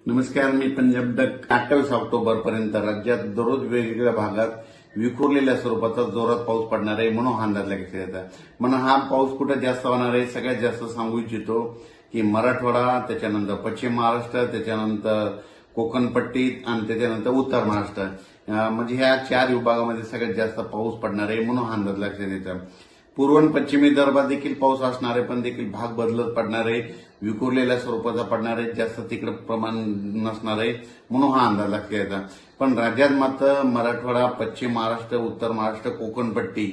नमस्कार, मी Punjab duck. 28 October पर्यंत राज्यात दररोज वेगवेगळ्या भागात विखुरलेल्या स्वरूपाचा जोरात पाऊस पडणार आहे म्हणून हा अंदाज लागण्यात येत आहे. म्हणून हा पाऊस कुठे जास्त होणार आहे सगळ्यात जास्त सांगू इच्छितो की मराठवाडा, त्याच्यानंतर पश्चिम महाराष्ट्र, त्याच्यानंतर कोकण पट्टी आणि त्याच्यानंतर उत्तर महाराष्ट्र, म्हणजे ह्या 4 विभागामध्ये सगळ्यात जास्त पाऊस पडणार आहे म्हणून हा अंदाज लक्षात येतो. पूर्व आणि पश्चिमी विदर्भात देखील पाऊस असणार आहे, पण देखील भाग बदलत पडणार आहे, विखुरलेल्या स्वरूपाचा पडणार आहे, जास्त तिकडे प्रमाण नसणार आहे म्हणून हा अंदाज लक्षात येतो. पण राज्यात मात्र मराठवाडा, पश्चिम महाराष्ट्र, उत्तर महाराष्ट्र, कोकण पट्टी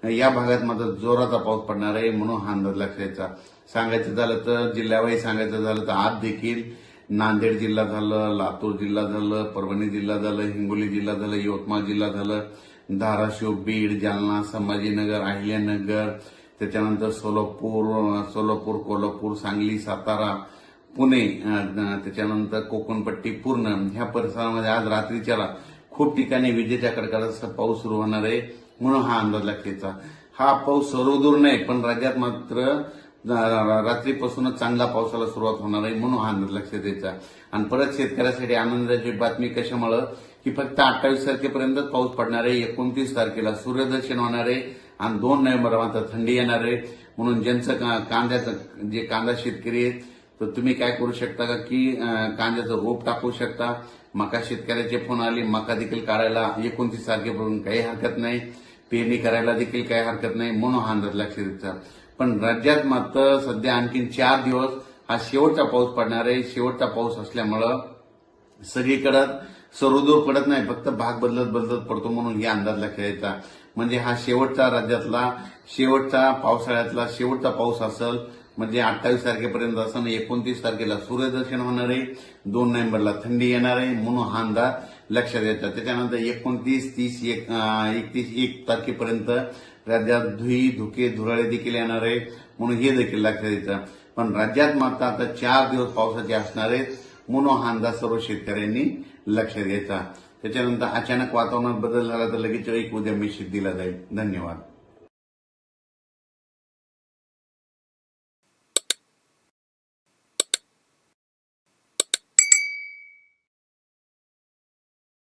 या भागात मात्र जोराचा पाऊस पडणार आहे म्हणून हा अंदाज लक्षात यायचा. सांगायचं झालं तर जिल्ह्यावाईज सांगायचं झालं तर आज देखील नांदेड जिल्हा झालं, लातूर जिल्हा झालं, परभणी जिल्हा झालं, हिंगोली जिल्हा झालं, यवतमाळ जिल्हा झालं, धाराशिव, बीड, जालना, संभाजीनगर, अहिल्यानगर, त्याच्यानंतर सोलापूर, कोल्हापूर, सांगली, सातारा, पुणे, त्याच्यानंतर कोकणपट्टी पूर्ण ह्या परिसरामध्ये आज रात्रीच्याला खूप ठिकाणी विजेच्या कडकडाटासह पाऊस सुरू होणार आहे म्हणून हा अंदाज लागतेचा. हा पाऊस सर्वदूर नाही, पण राज्यात मात्र रात्रीपासूनच चांगला पावसाला सुरुवात होणार आहे म्हणून हा अंदाज लक्षात यायचा. आणि परत शेतकऱ्यासाठी आनंदाची बातमी कशामुळे की फक्त 28 तारखेपर्यंतच पाऊस पडणार आहे. 29 तारखेला सूर्यदर्शन होणार आहे आणि 2 नोव्हेंबर मात्र थंडी येणार आहे. म्हणून ज्यांचं कांद्याचं जे कांदा शेतकरी आहेत तर तुम्ही काय करू शकता का की कांद्याचं रोप टाकू शकता. मका शेतकऱ्याचे फोन आले, मका देखील काढायला 29 तारखेपर्यंत काही हरकत नाही, पेरणी करायला देखील काही हरकत नाही म्हणून हा अंदाज लक्षात द्यायचा. पण राज्यात मात्र सध्या आणखीन 4 दिवस हा शेवटचा पाऊस पडणार आहे. शेवटचा पाऊस असल्यामुळं सगळीकडे सर्वदूर पडत नाही, फक्त भाग बदलत पडतो म्हणून हे अंदाज लक्षात यायचा. म्हणजे हा शेवटचा राज्यातला शेवटचा पावसाळ्यातला शेवटचा पाऊस असेल. म्हणजे 28 तारखेपर्यंत असं 29 तारखेला सूर्यदर्शन होणार आहे, 2 नोव्हेंबरला थंडी येणार आहे म्हणून हा अंदाज लक्षात येतात. त्याच्यानंतर 29, 30, 31, 1 तारखेपर्यंत राज्यात धुके धुराळे देखील येणार आहे म्हणून हे देखील लक्षात येतं. पण राज्यात मात्र आता 4 दिवस पावसाचे असणार आहेत म्हणून हा अंदाज सर्व शेतकऱ्यांनी लक्षात घ्यायचा. त्याच्यानंतर अचानक वातावरणात बदल झाला तर लगेच एक उद्या मेसेज दिला जाईल. धन्यवाद.